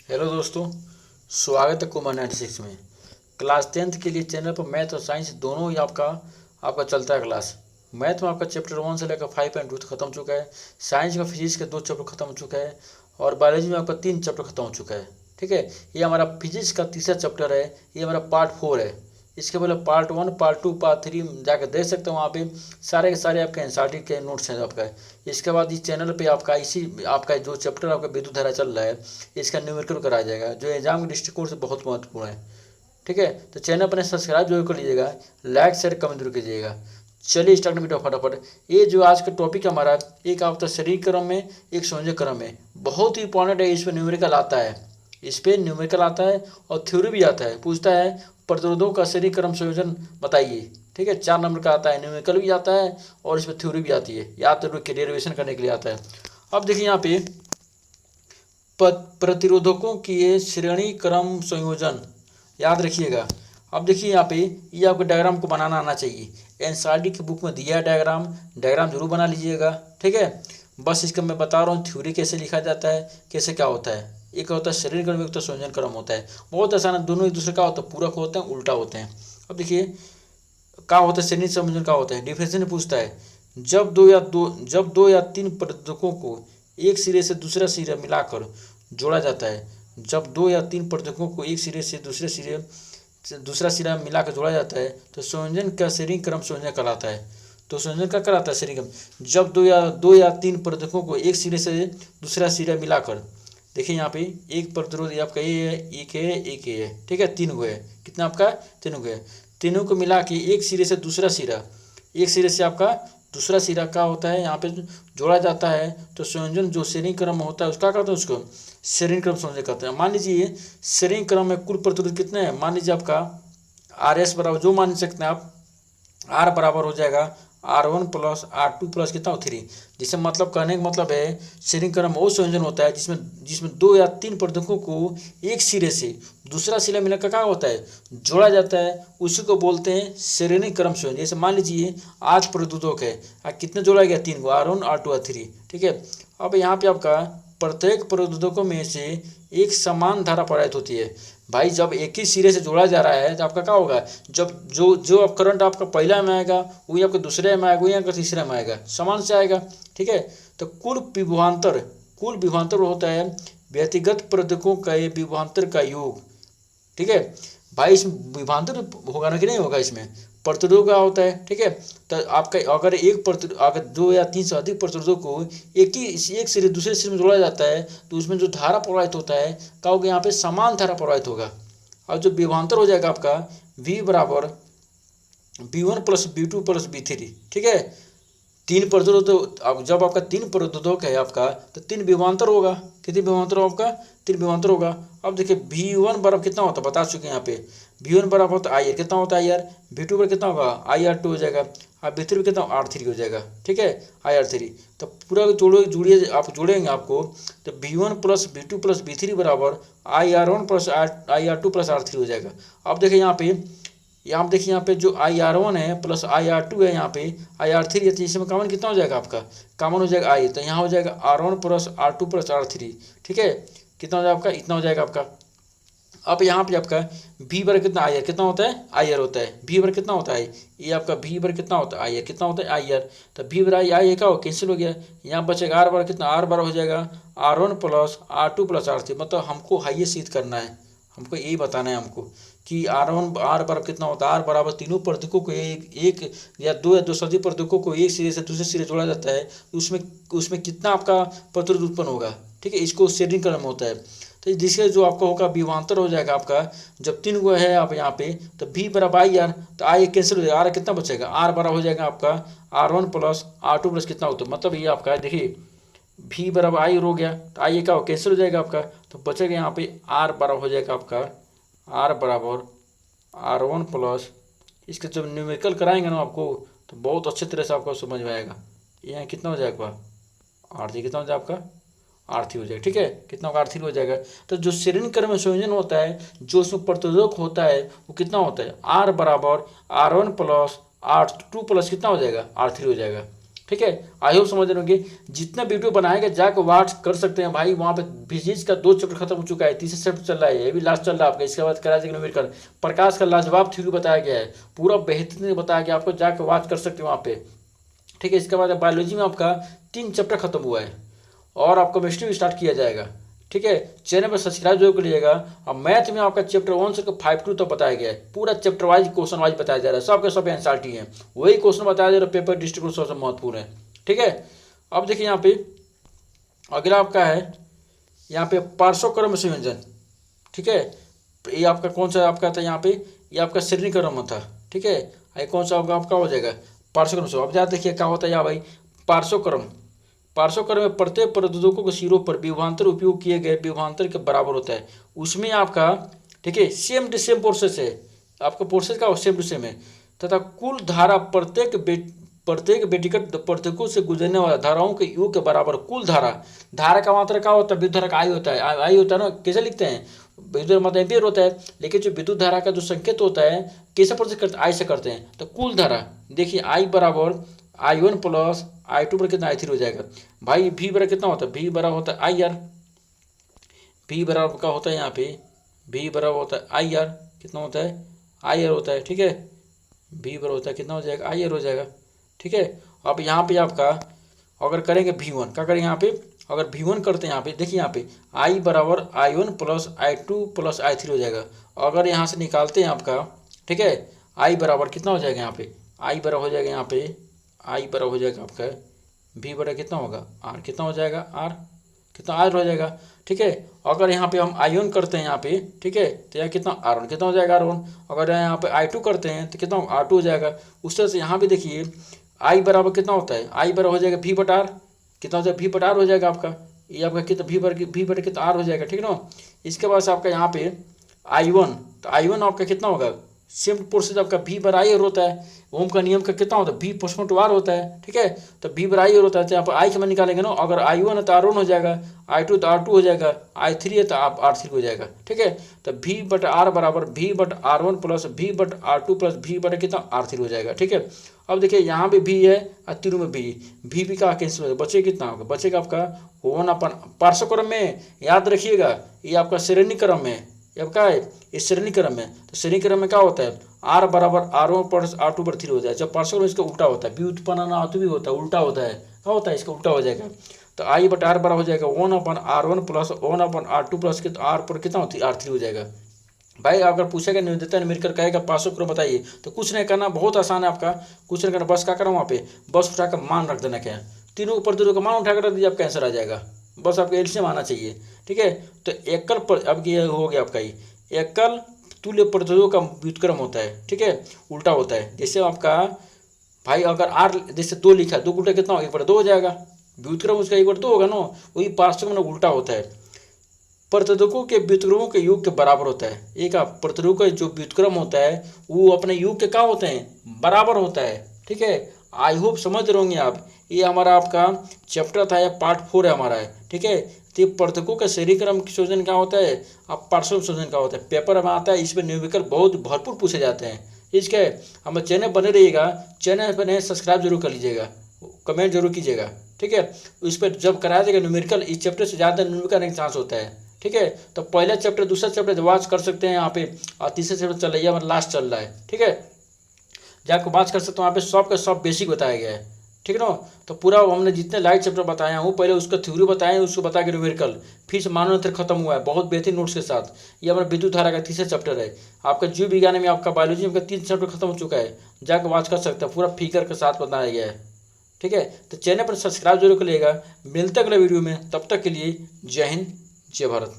Hello दोस्तों, स्वागत है कुमार 96 में। क्लास 10th के लिए चैनल पर मैथ और साइंस दोनों ही आपका चलता है क्लास। मैथ में आपका चैप्टर 1 से लेकर 5.2 तक खत्म हो चुका है। साइंस में फिजिक्स के 2 चैप्टर खत्म हो चुका है और बायोलॉजी में आपका 3 चैप्टर खत्म हो चुका है। ठीक है, ये हमारा फिजिक्स का तीसरा चैप्टर है। ये हमारा पार्ट 4 है। इसके पहले पार्ट 1, पार्ट 2, पार्ट 3 जाकर देख सकते हो। वहाँ पे सारे के सारे आपके एनसीईआरटी के नोट्स हैं आपका। इसके बाद इस चैनल पे आपका जो चैप्टर आपका विद्युत धारा चल रहा है, इसका न्यूमेरिकल कराया जाएगा, जो एग्जाम के दृष्टिकोण से बहुत महत्वपूर्ण है। ठीक है, तो चैनल अपने सब्सक्राइब जरूर कर लीजिएगा, लाइक शेयर कमेंट जरूर कीजिएगा। चलिए स्टार्ट वीडियो फटाफट। ये जो आज का टॉपिक है हमारा, एक आपका शरीर क्रम में, एक संयोजक क्रम में, बहुत ही इंपॉर्टेंट है। इस पर न्यूमेरिकल आता है, इस पर न्यूमेरिकल आता है और थ्योरी भी आता है। पूछता है प्रतिरोधों का शरीर क्रम संयोजन बताइए। ठीक है, 4 नंबर का आता है, न्यूमेरिकल भी आता है और इस पर थ्योरी भी आती है। याद तो डेरिवेशन करने के लिए आता है। अब देखिए यहाँ पे प्रतिरोधकों की श्रेणी क्रम संयोजन, याद रखिएगा। अब देखिए यहाँ पे ये आपको डायग्राम को बनाना आना चाहिए। एनसीईआरटी की बुक में दिया है डायग्राम जरूर बना लीजिएगा। ठीक है, बस इसका मैं बता रहा हूँ थ्योरी कैसे लिखा जाता है, कैसे क्या होता है। एक होता है शरीर क्रम, एक होता है संयोजन क्रम होता है। बहुत आसान है, दोनों एक दूसरे का होता है, पूरक होते हैं, उल्टा होते हैं। अब देखिए क्या होता है शरीर संयोजन का होता है। डिफिनेशन पूछता है जब दो या तीन प्रतिरोधकों को एक सिरे से दूसरा सिरा मिलाकर जोड़ा जाता है। जब 2 या 3 प्रतिरोधकों को एक सिरे से दूसरा सिरा मिलाकर जोड़ा जाता है तो संयोजन का श्रेणी क्रम संयोजन कहलाता है। तो संयोजन का कहलाता है श्रेणी क्रम, जब दो या तीन प्रतिरोधकों को एक सिरे से दूसरा सिरा मिलाकर। देखिए यहाँ पे एक प्रतिरोध आपका ये है, एक है, एक ये है। ठीक है, 3 गो है। कितना आपका 3 गो है। तीनों को मिला के एक सिरे से दूसरा सिरा, एक सिरे से आपका दूसरा सिरा का होता है यहाँ पे जोड़ा जाता है। तो संयोजन जो श्रेणी क्रम होता है उसका कहते हैं, उसको श्रेणी क्रम संयोजन कहते हैं। मान लीजिए श्रेणी क्रम में कुल प्रतिरोध कितने हैं, मान लीजिए आपका आर एस बराबर, जो मान सकते हैं आप, आर बराबर हो जाएगा R1 प्लस R2 प्लस कितना हो 3। जिससे मतलब कहने का मतलब है श्रेणी क्रम वो संयोजन होता है जिसमें 2 या 3 प्रतिरोधकों को एक सिरे से दूसरा सिरा मिलाकर क्या होता है, जोड़ा जाता है। उसी को बोलते हैं श्रेणी क्रम संयोजन। जैसे मान लीजिए 8 प्रतिरोधक है, कितने जोड़ा गया, 3 को, R1 R2 R3। ठीक है, अब यहाँ पे आपका प्रत्येक प्रतिरोधकों में से एक समान धारा प्रवाहित होती है। भाई जब एक ही सिरे से जोड़ा जा रहा है तो आपका क्या होगा, जब जो जो अब करंट आपका पहला में आएगा वही आपका दूसरे में आएगा, वही आपका तीसरे में आएगा, समान से आएगा। ठीक है, तो कुल विभवांतर होता है व्यक्तिगत प्रतिरोधकों का विभवांतर का योग। ठीक है भाई, इसमें विभवांतर होगा ना कि नहीं होगा, इसमें प्रतिरोध का होता है। ठीक है, तो आपका अगर अगर 2 या 3 से अधिक प्रतिरोधों को एक सिरे दूसरे सिरे में जोड़ा जाता है तो उसमें जो धारा प्रवाहित होता है क्या होगा, यहाँ पे समान धारा प्रवाहित होगा। और जो विभवांतर हो जाएगा आपका V बराबर V1 plus V2 plus V3। ठीक है, 3 प्रतिरोध, अब जब आपका 3 प्रतिरोधक है आपका तो 3 विभवांतर होगा। कितने विभवांतर होगा आपका, 3 विभवांतर होगा। अब देखिए V1 बराबर कितना होता है बता चुके हैं यहाँ पे। V1 बराबर होता है IR, कितना होता है IR। V2 पर कितना होगा IR2 हो जाएगा, और V3 पर कितना R3 हो जाएगा। ठीक है, IR3। तो पूरा जोड़िए आप जोड़ेंगे आपको तो V1 plus V2 plus V3 बराबर IR1 plus IR2 plus R3 हो जाएगा। अब देखिए यहाँ देखिए यहाँ पे जो IR1 है प्लस IR2 है, यहाँ पे IR3 है, तो इसमें कॉमन कितना हो जाएगा आपका, कॉमन हो जाएगा I, तो यहाँ हो जाएगा R1 plus R2 plus R3। ठीक है, कितना हो जाएगा आपका, इतना हो जाएगा आपका। अब यहाँ पे आपका V पर कितना IR कितना होता है, IR होता है। V पर कितना होता है, ये आपका V पर कितना होता है IR, कितना होता है IR। तो V पर आई क्या हो, कैंसिल हो गया। यहाँ बचेगा R बार कितना, R बार हो जाएगा R1 plus R2 plus R3। मतलब हमको हाईएस्ट सिद्ध करना है, हमको यही बताना है हमको कि R बराबर कितना होता है। R बराबर तीनों प्रतिरोधकों को एक या दो से अधिक प्रतिरोधकों को एक सिरे से दूसरे सिरे जोड़ा जाता है तो उसमें कितना आपका प्रतिरोध उत्पन्न होगा। ठीक है, इसको श्रेणी क्रम होता है। तो जिसके जो आपका होगा विभवांतर हो जाएगा आपका, जब 3 गो है आप यहाँ पे तो V बराबर IR, तो I कैंसिल हो जाएगा, R कितना बचेगा, R बराबर हो जाएगा आपका R1 प्लस R2 प्लस कितना होता है, मतलब ये आपका है देखिए V बराबर I हो गया तो I क्या हो, कैंसिल हो जाएगा आपका। तो बचेगा यहाँ पे R बराबर हो जाएगा आपका R बराबर R1 प्लस, इसके जब न्यूमेरिकल कराएंगे ना आपको तो बहुत अच्छे तरह से आपको समझ में आएगा। यहाँ कितना हो जाएगा R3, कितना हो जाएगा आपका R3 हो जाएगा। ठीक है, कितना होगा R3 हो जाएगा। तो जो श्रेणी क्रम में संयोजन होता है, जो उसमें प्रतिरोधक होता है वो कितना होता है, R बराबर R1 प्लस R2 प्लस कितना हो जाएगा R3 हो जाएगा। ठीक है, आई होप समझ रहे होंगे। जितने वीडियो बनाएंगे जाकर वॉच कर सकते हैं भाई, वहाँ पे फिजिक्स का 2 चैप्टर खत्म हो चुका है, तीसरा चैप्टर चल रहा है, ये भी लास्ट चल रहा है आपका। इसके बाद कराची न्यूमेरिकल प्रकाश का लाजवाब थ्योरी बताया गया है, पूरा बेहतरीन बताया गया आपको, जाकर वॉच कर सकते हो वहाँ पे। ठीक है, इसके बाद बायोलॉजी में आपका 3 चैप्टर खत्म हुआ है और आपको केमिस्ट्री भी स्टार्ट किया जाएगा। ठीक है, चैनल पर सब्सक्राइब जरूर करिएगा। और मैथ में आपका चैप्टर 1 से 5 तक बताया गया है, पूरा चैप्टर वाइज क्वेश्चन वाइज बताया जा रहा है, सबके सब एनसीईआरटी है, वही क्वेश्चन बताया जा रहा है, पेपर डिस्ट्रीब्यूशन सबसे महत्वपूर्ण है। ठीक है, अब देखिए यहाँ पे अगला आपका है यहाँ पे पार्श्वक्रम संयोजन। ठीक है, ये आपका कौन सा आपका था यहाँ पे, ये आपका श्रेणीक्रम था। ठीक है, ये कौन सा आपका हो जाएगा पार्श्वक्रम से। अब यहाँ देखिए क्या होता है यहाँ भाई, पार्श्वक्रम में प्रत्येक प्रदूषकों के सिरों पर विभवांतर उपयोग किए गए विभवांतर के बराबर होता है, उसमें आपका ठीक है सेम टू सेम प्रोसेस है, आपका प्रोसेस का सेम टू सेम है, तथा कुल धारा प्रत्येक व्यक्तिगत प्रत्येकों से गुजरने वाला धाराओं के योग के बराबर कुल धारा का मात्रा क्या होता है, विद्युत धारा का आई होता है, आई होता है ना, कैसे लिखते हैं, विद्युत मतलब एम्पियर होता है, लेकिन जो विद्युत धारा का जो संकेत होता है कैसे प्रोसेस करते हैं, आई से करते हैं। तो कुल धारा देखिए आई बराबर I1 प्लस I2 पर कितना I3 हो जाएगा भाई। V बराबर कितना होता है, V बराबर होता है IR, V बराबर का होता है यहाँ पे, V बराबर होता है IR, कितना होता है IR होता है। ठीक है, V बराबर होता है कितना हो जाएगा IR हो जाएगा। ठीक है, अब यहाँ पे आपका अगर करेंगे V1 क्या करेंगे यहाँ पे, अगर V1 करते हैं यहाँ पे देखिए यहाँ पे I बराबर I1 plus I2 plus I3 हो जाएगा। अगर यहाँ से निकालते हैं आपका ठीक है I बराबर कितना हो जाएगा यहाँ पे, I बराबर हो जाएगा यहाँ पे I बराबर हो जाएगा आपका V बराबर कितना होगा R, कितना हो जाएगा R, कितना R हो जाएगा। ठीक है, अगर यहाँ पे हम I1 करते हैं यहाँ पे ठीक है तो यहाँ कितना R1 कितना हो जाएगा R1, अगर यहाँ पे I2 करते हैं तो कितना R2 हो जाएगा। उस तरह से यहाँ भी देखिए I बराबर कितना होता है, I बराबर हो जाएगा V बटा R, कितना हो जाएगा V बटा R हो जाएगा आपका, ये आपका कितना V बटा कितना R हो जाएगा। ठीक है ना, इसके बाद से आपका यहाँ पे I1 तो I1 आपका कितना होगा सेम प्रोसेस आपका V बराबर I होता है, ओम का नियम का कितना होता है V पोस्टमोट R होता है। ठीक है, तो V बराबर I होता है, तो यहाँ पर I के मान निकालेंगे ना, अगर I1 है तो R1 हो जाएगा, I2 तो R2 हो जाएगा, I3 है तो आप R3 हो जाएगा। ठीक है, तो V बटा R बराबर V बटा R1 प्लस V बटा R2 प्लस V बटा कितना R3 हो जाएगा। ठीक है, अब देखिए यहाँ भी V है और तीनों में V का कैंसिल हो जाएगा, बचेगा कितना होगा, बचेगा आपका 1 अपन पार्श्वक्रम में, याद रखिएगा ये आपका श्रेणीक्रम में, अब क्या है इस श्रेणीक्रम में, तो श्रेणीक्रम में क्या होता है R बराबर R1 प्लस R2 पर 3 हो जाए, जब पार्श्वक्रम इसका उल्टा होता है, व्युत्पन्नानुपाती भी होता है, उल्टा होता है, क्या होता है इसका उल्टा हो जाएगा। तो I बटा R बराबर हो जाएगा 1/R1 plus 1/R2 plus R पर कितना होती है R3 हो जाएगा। भाई अगर पूछेगा निर्देता न्यूमेरिकल कहेगा पार्श्वक्रम बताइए तो कुछ नहीं करना, बहुत आसान है आपका, कुछ नहीं करना, बस क्या करना वहाँ पे बस उठाकर मान रख देना, क्या तीनों प्रदूषकों का मान उठाकर रख दीजिए, आपका आंसर आ जाएगा, बस आपका एलसीएम आना चाहिए। ठीक है, तो एकल पर अब ये हो गया आपका, ये एकल तुल्य प्रदूषकों का व्युत्क्रम होता है। ठीक है, उल्टा होता है, जैसे आपका भाई अगर R जैसे 2 लिखा है, 2 उल्टा कितना होगा 1/2 हो जाएगा, व्युत्क्रम उसका 1/2 होगा ना, वही पार्श्वक्रम में उल्टा होता है, प्रदूषकों के व्युत्क्रमों के योग के बराबर होता है। एक प्रदूषक का जो व्युत्क्रम होता है वो अपने योग के क्या होते हैं बराबर होता है। ठीक है, आई होप समझ रहे होंगे आप, ये हमारा आपका चैप्टर था, या पार्ट 4 है हमारा है। ठीक है, तो ये प्रदूषकों का श्रेणीक्रम संयोजन क्या होता है, अब पार्श्व संयोजन क्या होता है, पेपर में आता है, इसमें न्यूमेरिकल बहुत भरपूर पूछे जाते हैं। इसके हमारे चैनल बने रहिएगा, चैनल पर नए सब्सक्राइब जरूर कर लीजिएगा, कमेंट जरूर कीजिएगा। ठीक है, इस पर जब कराया जाएगा न्यूमेरिकल, इस चैप्टर से ज़्यादा न्यूमेरिकल का चांस होता है। ठीक है, तो पहला चैप्टर दूसरा चैप्टर वॉच कर सकते हैं यहाँ पे, और तीसरा चैप्टर चल रही है हमारा लास्ट चल रहा है। ठीक है, जाकर वॉच कर सकते हो, वहाँ पे सब का सब बेसिक बताया गया है। ठीक है ना, तो पूरा हमने जितने लाइट चैप्टर बताया हूँ, पहले उसका थ्योरी बताया, उसको बता के न्यूमेरिकल, फिर से मानव खत्म हुआ है बहुत बेहतरीन नोट्स के साथ। ये हमारा विद्युत धारा का तीसरा चैप्टर है, आपका जीव विज्ञान में आपका बायोलॉजी में 3 चैप्टर खत्म हो चुका है, जाकर वॉच कर सकते हैं, पूरा फिगर के साथ बताया गया है। ठीक है, तो चैनल पर सब्सक्राइब जरूर करिएगा, मिलते अगले वीडियो में, तब तक के लिए जय हिंद जय भारत।